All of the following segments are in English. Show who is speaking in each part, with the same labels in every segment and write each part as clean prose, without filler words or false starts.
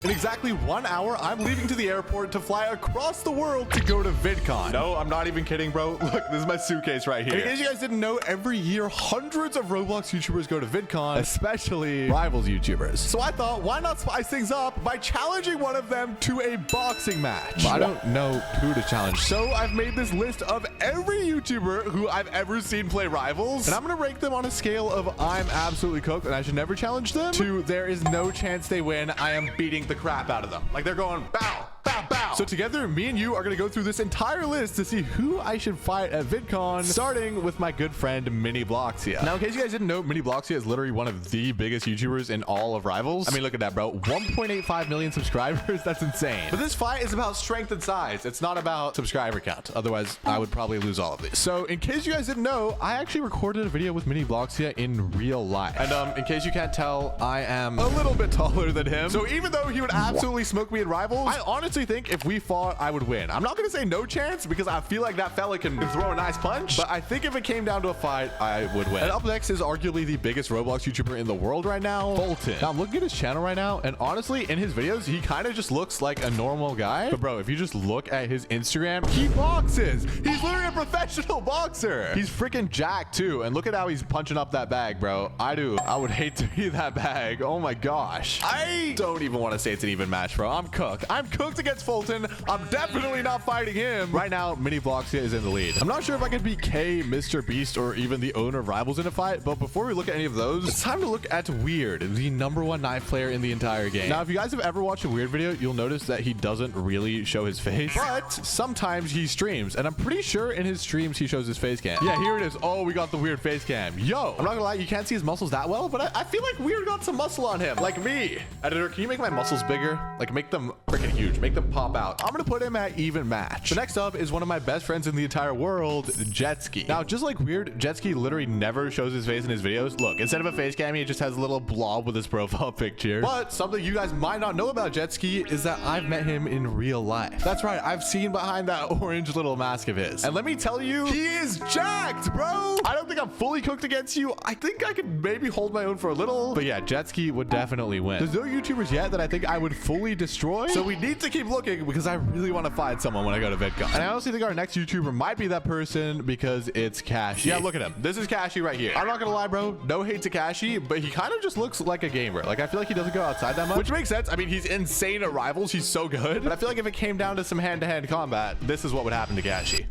Speaker 1: In exactly 1 hour, I'm leaving to the airport to fly across the world to go to VidCon. No, I'm not even kidding, bro. Look, this is my suitcase right here. In case you guys didn't know, every year, hundreds of Roblox YouTubers go to VidCon, especially rivals YouTubers. So I thought, why not spice things up by challenging one of them to a boxing match? But I don't know who to challenge. So I've made this list of every YouTuber who I've ever seen play rivals, and I'm gonna rank them on a scale of I'm absolutely cooked and I should never challenge them to there is no chance they win. I am beating the crap out of them. Like they're going bow, bow, bow. So together, me and you are gonna go through this entire list to see who I should fight at VidCon, starting with my good friend Bloxia. Now, in case you guys didn't know, Bloxia is literally one of the biggest YouTubers in all of rivals. I mean, look at that, bro. 1.85 million subscribers. That's insane. But this fight is about strength and size. It's not about subscriber count. Otherwise, I would probably lose all of these. So in case you guys didn't know, I actually recorded a video with Bloxia in real life. And in case you can't tell, I am a little bit taller than him. So even though he would absolutely smoke me in rivals, I honestly think if we fought, I would win. I'm not gonna say no chance because I feel like that fella can throw a nice punch, but I think if it came down to a fight, I would win. And up next is arguably the biggest Roblox YouTuber in the world right now, Foltyn. Now I'm looking at his channel right now, and honestly, in his videos, he kind of just looks like a normal guy. But bro, if you just look at his Instagram, he boxes. He's literally a professional boxer. He's freaking jacked too, and look at how he's punching up that bag, bro. I would hate to be that bag. Oh my gosh. I don't even want to say it's an even match, bro. I'm cooked. I'm cooked against Foltyn. I'm definitely not fighting him. Right now, Bloxia is in the lead. I'm not sure if I can beat K, MrBeast, or even the owner of Rivals in a fight, but before we look at any of those, it's time to look at Weird, the #1 knife player in the entire game. Now, if you guys have ever watched a Weird video, you'll notice that he doesn't really show his face, but sometimes he streams, and I'm pretty sure in his streams he shows his face cam. Yeah, here it is. Oh, we got the Weird face cam. Yo, I'm not gonna lie, you can't see his muscles that well, but I feel like Weird got some muscle on him, like me. Editor, can you make my muscles bigger? Like, make them freaking huge. Make them pop out. I'm gonna put him at even match. The next up is one of my best friends in the entire world, Jetski. Now, just like Weird, Jetski literally never shows his face in his videos. Look, instead of a face cam, he just has a little blob with his profile picture. But something you guys might not know about Jetski is that I've met him in real life. That's right, I've seen behind that orange little mask of his. And let me tell you, he is jacked, bro. I don't think I'm fully cooked against you. I think I could maybe hold my own for a little. But yeah, Jetski would definitely win. There's no YouTubers yet that I think I would fully destroy. So we need to keep looking because I really want to find someone when I go to VidCon. And I honestly think our next YouTuber might be that person because it's Cash. Yeah, look at him. This is Cashy right here. I'm not gonna lie, bro. No hate to Cashy, but he kind of just looks like a gamer. Like, I feel like he doesn't go outside that much, which makes sense. I mean, he's insane at Rivals. He's so good. But I feel like if it came down to some hand-to-hand combat, this is what would happen to Cashy.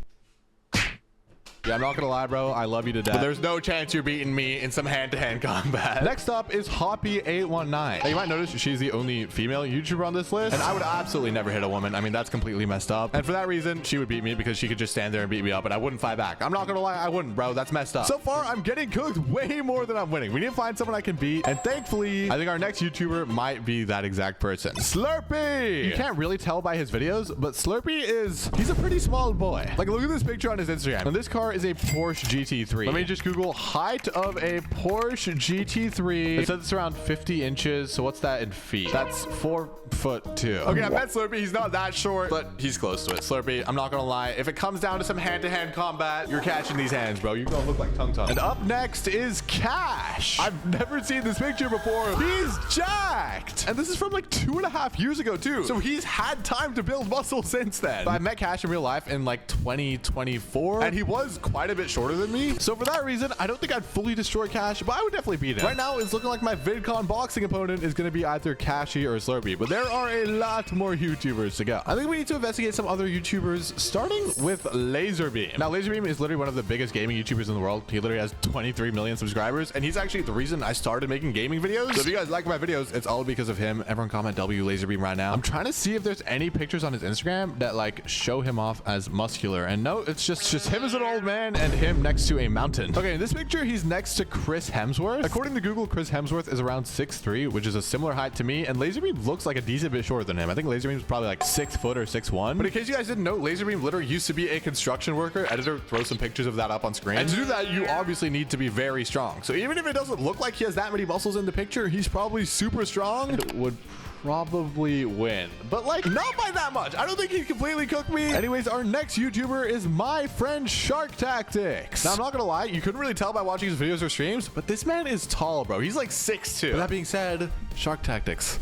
Speaker 1: Yeah, I'm not gonna lie, bro. I love you to death. But there's no chance you're beating me in some hand-to-hand combat. Next up is Hoppy819. Now, you might notice she's the only female YouTuber on this list, and I would absolutely never hit a woman. I mean, that's completely messed up. And for that reason, she would beat me because she could just stand there and beat me up, and I wouldn't fight back. I'm not gonna lie, I wouldn't, bro. That's messed up. So far, I'm getting cooked way more than I'm winning. We need to find someone I can beat, and thankfully, I think our next YouTuber might be that exact person. Slurpee! You can't really tell by his videos, but Slurpee he's a pretty small boy. Like, look at this picture on his Instagram. And this car is a Porsche GT3. Let me just Google height of a Porsche GT3. It says it's around 50 inches. So what's that in feet? That's 4'2". Okay, I bet Slurpee, he's not that short, but he's close to it. Slurpee, I'm not gonna lie. If it comes down to some hand-to-hand combat, you're catching these hands, bro. You're gonna look like Tung Tung. And up next is Cash. I've never seen this picture before. He's jacked. And this is from like 2.5 years ago too. So he's had time to build muscle since then. But I met Cash in real life in like 2024, and he was quite a bit shorter than me. So for that reason, I don't think I'd fully destroy Cash, but I would definitely beat him. Right now, it's looking like my VidCon boxing opponent is going to be either Cashy or Slurpee, but there are a lot more YouTubers to go. I think we need to investigate some other YouTubers, starting with LazarBeam. Now, LazarBeam is literally one of the biggest gaming YouTubers in the world. He literally has 23 million subscribers, and he's actually the reason I started making gaming videos. So if you guys like my videos, it's all because of him. Everyone comment W LazarBeam right now. I'm trying to see if there's any pictures on his Instagram that like show him off as muscular, and no, it's just him as an old man and him next to a mountain. Okay, in this picture, he's next to Chris Hemsworth. According to Google, Chris Hemsworth is around 6'3", which is a similar height to me, and LazarBeam looks like a decent bit shorter than him. I think LazarBeam is probably like 6 foot or 6'1". But in case you guys didn't know, LazarBeam literally used to be a construction worker. Editor, throw some pictures of that up on screen. And to do that, you obviously need to be very strong. So even if it doesn't look like he has that many muscles in the picture, he's probably super strong and would probably win, but like not by that much. I don't think he completely cooked me. Anyways, our next YouTuber is my friend Shark Tactics. Now, I'm not gonna lie, you couldn't really tell by watching his videos or streams, but this man is tall, bro. He's like 6'2". With that being said, Shark Tactics,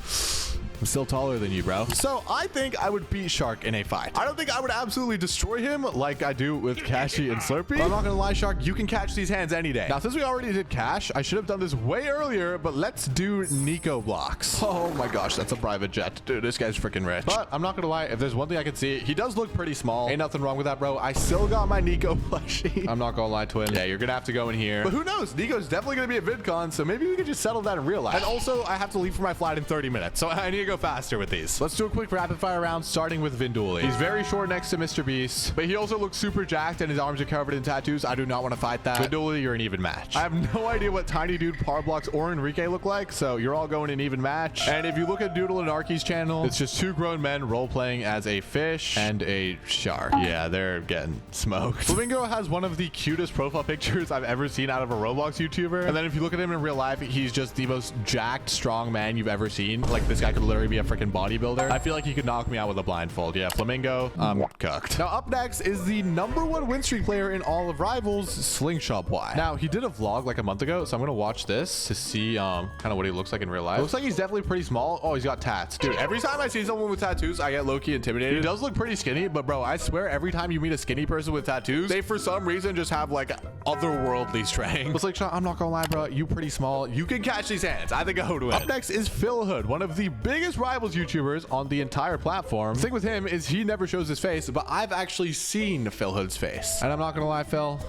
Speaker 1: I'm still taller than you, bro. So I think I would beat Shark in a fight. I don't think I would absolutely destroy him like I do with Cashy and Slurpee. But I'm not gonna lie, Shark, you can catch these hands any day. Now, since we already did Cash, I should have done this way earlier, but let's do Nico blocks. Oh my gosh, that's a private jet. Dude, this guy's freaking rich. But I'm not gonna lie, if there's one thing I can see, he does look pretty small. Ain't nothing wrong with that, bro. I still got my Nico plushie. I'm not gonna lie, twin. Yeah, you're gonna have to go in here. But who knows? Nico's definitely gonna be at VidCon, so maybe we could just settle that in real life. And also, I have to leave for my flight in 30 minutes, so I need to go faster with these. Let's do a quick rapid fire round, starting with Vinduli. He's very short next to MrBeast, but he also looks super jacked and his arms are covered in tattoos. I do not want to fight that. Vinduli, you're an even match. I have no idea what Tiny Dude, Parblox, or Enrique look like, so you're all going an even match. And if you look at Doodle and Arky's channel, it's just two grown men role-playing as a fish and a shark. Yeah, they're getting smoked. Flamingo has one of the cutest profile pictures I've ever seen out of a Roblox YouTuber. And then if you look at him in real life, he's just the most jacked, strong man you've ever seen. Like, this guy could literally be a freaking bodybuilder. I feel like he could knock me out with a blindfold. Yeah, Flamingo, I'm cooked. Now, up next is the #1 win streak player in all of Rivals, Slingshot Y. Now, he did a vlog like a month ago, so I'm gonna watch this to see kind of what he looks like in real life. It looks like he's definitely pretty small. Oh, he's got tats. Dude, every time I see someone with tattoos, I get low-key intimidated. He does look pretty skinny, but bro, I swear every time you meet a skinny person with tattoos, they for some reason just have like otherworldly strength. But Slingshot, I'm not gonna lie, bro, you pretty small. You can catch these hands. I think I would win. Up next is Phil Hood, one of the biggest Rivals YouTubers on the entire platform. The thing with him is he never shows his face, but I've actually seen Phil Hood's face. And I'm not gonna lie, Phil,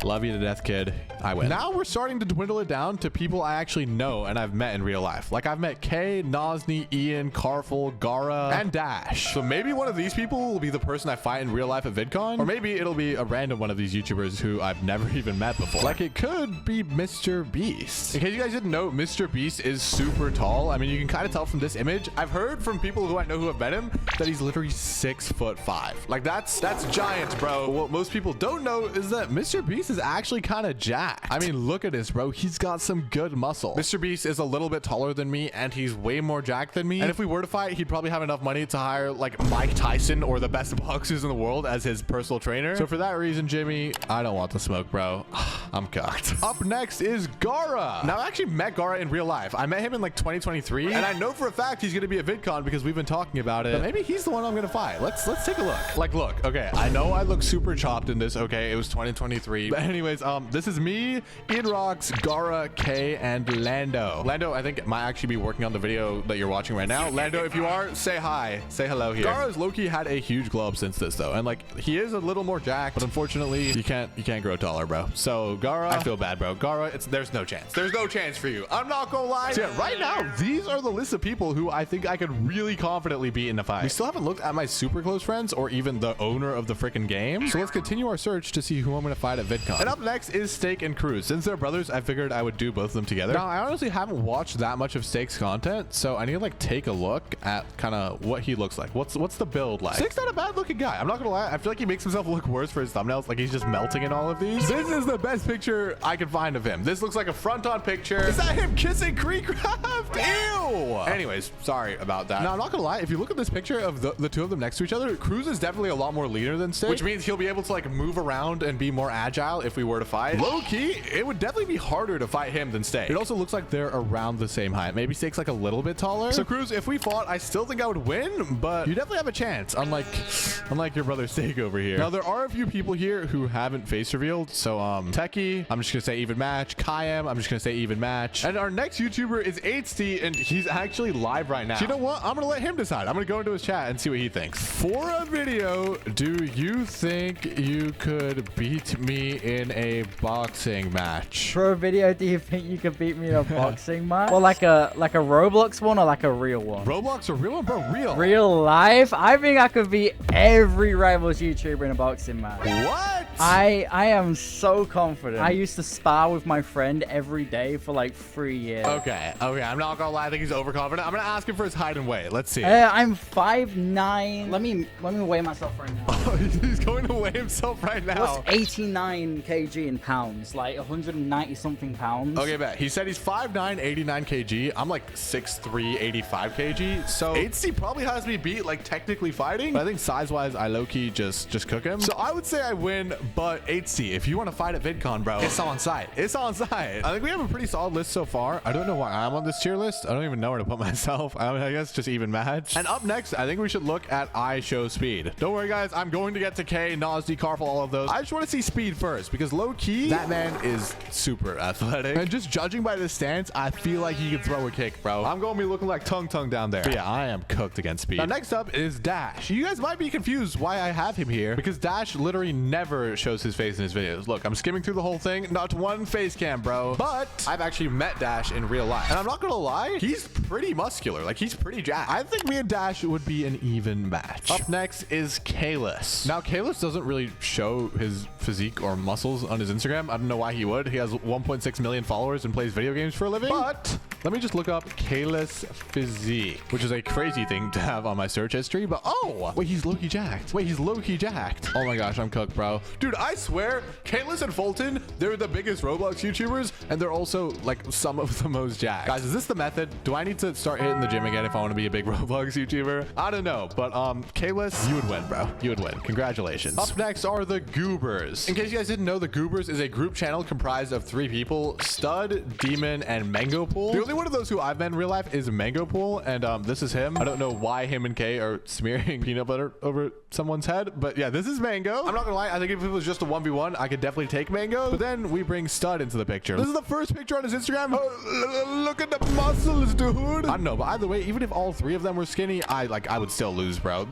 Speaker 1: love you to death, kid. I win. Now we're starting to dwindle it down to people I actually know and I've met in real life. Like, I've met Kay, Nosny, Ian, Carful, Gara, and Dash. So maybe one of these people will be the person I fight in real life at VidCon, or maybe it'll be a random one of these YouTubers who I've never even met before. Like, it could be MrBeast. In case you guys didn't know, MrBeast is super tall. I mean, you can kind of tell from this image. I've heard from people who I know who have met him that he's literally 6'5". Like, that's giant, bro. But what most people don't know is that MrBeast is actually kind of jacked. I mean, look at this, bro. He's got some good muscle. MrBeast is a little bit taller than me and he's way more jacked than me. And if we were to fight, he'd probably have enough money to hire like Mike Tyson or the best boxers in the world as his personal trainer. So for that reason, Jimmy, I don't want the smoke, bro. I'm cocked. Up next is Gara. Now, I actually met Gara in real life. I met him in like 2023 and I know for a fact he's gonna be at VidCon because we've been talking about it. But maybe he's the one I'm gonna fight. Let's take a look. Like, look, okay, I know I look super chopped in this. Okay, it was 2023. But anyways, this is me, Ian Rocks, Gara, Kay, and Lando. Lando, I think, might actually be working on the video that you're watching right now. Lando, if you are, say hi. Say hello here. Gara's low-key had a huge glow up since this, though. And, like, he is a little more jacked, but unfortunately, you can't grow taller, bro. So, Gara, I feel bad, bro. Gara, there's no chance. There's no chance for you. I'm not gonna lie. So, yeah, right now, these are the list of people who I think I could really confidently beat in a fight. We still haven't looked at my super close friends or even the owner of the freaking game. So, let's continue our search to see who I'm gonna fight at VidCon. And up next is Steak and Cruz. Since they're brothers, I figured I would do both of them together. Now, I honestly haven't watched that much of Steak's content, so I need to like take a look at kind of what he looks like. What's the build like? Steak's not a bad looking guy. I'm not gonna lie. I feel like he makes himself look worse for his thumbnails. Like, he's just melting in all of these. This is the best picture I can find of him. This looks like a front-on picture. Is that him kissing Creecraft? Ew. Anyways, sorry about that. Now, I'm not gonna lie. If you look at this picture of the two of them next to each other, Cruz is definitely a lot more leaner than Steak, which means he'll be able to like move around and be more agile if we were to fight. Low-key, it would definitely be harder to fight him than Steak. It also looks like they're around the same height. Maybe Steak's like a little bit taller. So Cruz, if we fought, I still think I would win, but you definitely have a chance, unlike your brother Steak over here. Now, there are a few people here who haven't face revealed. So Techie, I'm just gonna say even match. Kayam, I'm just gonna say even match. And our next YouTuber is HD, and he's actually live right now. So you know what? I'm gonna let him decide. I'm gonna go into his chat and see what he thinks. For a video, do you think you could beat me in a boxing match?
Speaker 2: For a video, do you think you could beat me in a boxing match? Well, like a Roblox one or like a real one?
Speaker 1: Roblox or real one, bro? Real.
Speaker 2: Real life? I think I could beat every Rivals YouTuber in a boxing match.
Speaker 1: What?
Speaker 2: I am so confident. I used to spar with my friend every day for like 3 years.
Speaker 1: Okay. I'm not gonna lie. I think he's overconfident. I'm gonna ask him for his height and weight. Let's see.
Speaker 2: I'm 5'9". Let me weigh myself right now.
Speaker 1: Oh, he's going to weigh himself right now.
Speaker 2: What's 89 kg in pounds? Like 190 something pounds.
Speaker 1: Okay, bet. He said he's 5'9", 89 kg. I'm like 6'3", 85 kg. So HD probably has me beat like technically fighting. But I think size-wise, I low-key just cook him. So I would say I win, But HC, if you want to fight at VidCon, bro, it's on site. It's on site. I think we have a pretty solid list so far. I don't know why I'm on this tier list. I don't even know where to put myself. I mean, I guess just even match. And up next, I think we should look at I show speed. Don't worry, guys. I'm going to get to K, Nosdy, Carful, all of those. I just want to see speed first because low key, that man is super athletic. And just judging by this stance, I feel like he can throw a kick, bro. I'm going to be looking like Tung down there. But yeah, I am cooked against speed. Now, next up is Dash. You guys might be confused why I have him here because Dash literally never shows his face in his videos. Look, I'm skimming through the whole thing. Not one face cam, bro. But I've actually met Dash in real life. And I'm not going to lie, he's pretty muscular. Like, he's pretty jacked. I think me and Dash would be an even match. Up next is Kalis. Now, Kalis doesn't really show his physique or muscles on his Instagram. I don't know why he would. He has 1.6 million followers and plays video games for a living. But let me just look up Kalis physique, which is a crazy thing to have on my search history. But oh, wait, he's low-key jacked. Wait, he's low-key jacked. Oh my gosh, I'm cooked, bro. Dude, I swear, Kalis and Foltyn, they're the biggest Roblox YouTubers, and they're also like some of the most jacked. Guys, is this the method? Do I need to start hitting the gym again if I want to be a big Roblox YouTuber? I don't know, but Kalis, you would win, bro. You would win. Congratulations. Up next are the Goobers. In case you guys didn't know, the Goobers is a group channel comprised of 3 people: Stud, Demon, and Mango Pool. The only one of those who I've met in real life is Mango Pool, and this is him. I don't know why him and Kay are smearing peanut butter over someone's head, but yeah, this is Mango. I'm not gonna lie, I think if it was just a 1v1, I could definitely take Mango, but then we bring Stud into the picture. This is the first picture on his Instagram. Oh, look at the muscles, dude. I don't know, but either way, even if all 3 of them were skinny, I would still lose, bro.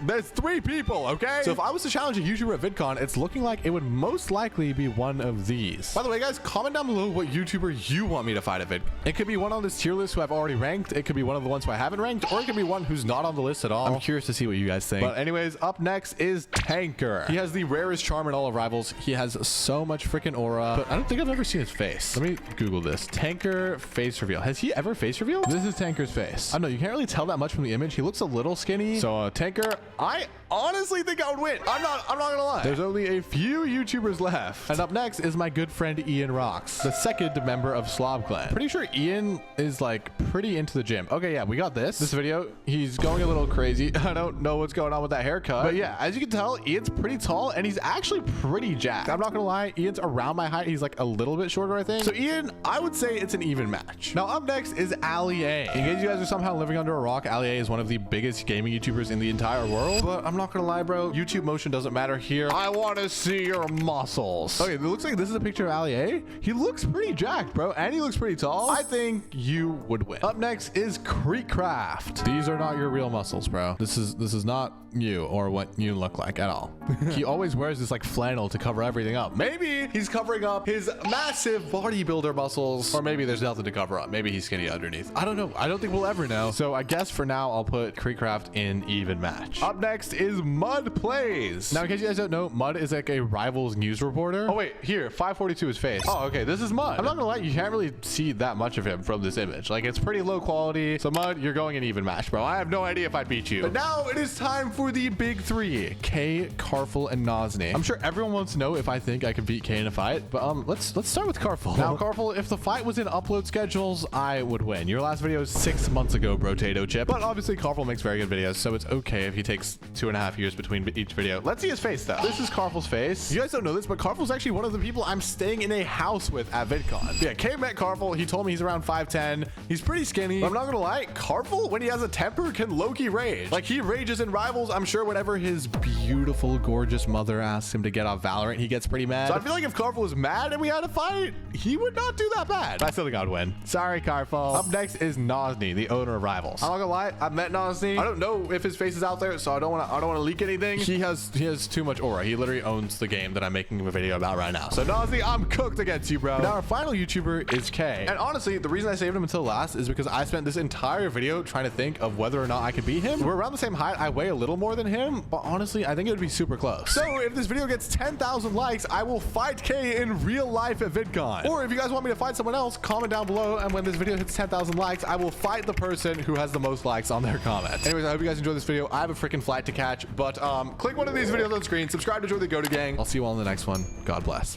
Speaker 1: There's 3 people, okay? So if I was to challenge a YouTuber at VidCon, it's looking like it would most likely be one of these. By the way, guys, comment down below what YouTuber you want me to fight at VidCon. It could be one on this tier list who I've already ranked. It could be one of the ones who I haven't ranked, or it could be one who's not on the list at all. I'm curious to see what you guys think. But anyways, up next is Tanker. He has the rarest charm in all of Rivals. He has so much freaking aura, but I don't think I've ever seen his face. Let me Google this. Tanker face reveal. Has he ever face revealed? This is Tanker's face. I don't know. You can't really tell that much from the image. He looks a little skinny. So Tanker, I honestly think I would win. I'm not gonna lie. There's only a few YouTubers left. And up next is my good friend Ian Rocks, the second member of Slob Clan. Pretty sure Ian is like pretty into the gym. Okay, yeah, we got this video. He's going a little crazy. I don't know what's going on with that haircut, but yeah, as you can tell, Ian's pretty tall and he's actually pretty jacked. I'm not gonna lie, Ian's around my height. He's like a little bit shorter, I think. So Ian, I would say it's an even match. Now up next is Ali A. In case you guys are somehow living under a rock, Ali A is one of the biggest gaming YouTubers in the entire world. But I'm not gonna lie, bro, YouTube motion doesn't matter here. I want to see your muscles. Okay, it looks like this is a picture of Ali A. He looks pretty jacked, bro, and he looks pretty tall. I think you would win. Up next is Creekcraft. These are not your real muscles, bro. This is not you or what you look like at all. He always wears this like flannel to cover everything up. Maybe he's covering up his massive bodybuilder muscles, or maybe there's nothing to cover up. Maybe he's skinny underneath. I don't know. I don't think we'll ever know. So I guess for now, I'll put Creekcraft in even match. Up next is Mud Plays. Now, in case you guys don't know, Mud is like a Rivals news reporter. Oh wait, here, 542 his face. Oh, okay, this is Mud. I'm not gonna lie, you can't really see that much of him from this image. Like, it's pretty low quality. So Mud, you're going in even match, bro. I have no idea if I'd beat you. But now it is time for the big 3: Kay, Carful, and Nosny. I'm sure everyone wants to know if I think I could beat Kay in a fight, but let's start with Carful. Now, Carful, if the fight was in upload schedules, I would win. Your last video is 6 months ago, Brotato Chip. But obviously, Carful makes very good videos, so it's okay if he takes 2.5 years between each video. Let's see his face, though. This is Carful's face. You guys don't know this, but Carful's actually one of the people I'm staying in a house with at VidCon. Yeah, Kay met Carful. He told me he's around 5'10". He's pretty skinny. But I'm not gonna lie, Carful, when he has a temper, can low-key rage. Like, he rages in Rivals. I'm sure whenever his beautiful, gorgeous mother asks him to get off Valorant, he gets pretty mad. So I feel like if Carful was mad and we had a fight, he would not do that bad. But I still think I would win. Sorry, Carful. Up next is Nosny, the owner of Rivals. I'm not gonna lie, I've met Nosny. I don't know if his face is out there, so I don't wanna leak anything. He has too much aura. He literally owns the game that I'm making a video about right now. So Nosny, I'm cooked against you, bro. Now our final YouTuber is Kay. And honestly, the reason I saved him until last is because I spent this entire video trying to think of whether or not I could beat him. We're around the same height. I weigh a little more than him, but honestly, I think it would be super close. So if this video gets 10,000 likes, I will fight Kay in real life at VidCon. Or if you guys want me to fight someone else, comment down below, and when this video hits 10,000 likes, I will fight the person who has the most likes on their comment. Anyways, I hope you guys enjoyed this video. I have a freaking flight to catch, but click one of these videos on screen, subscribe to join the Go To Gang. I'll see you all in the next one. God bless.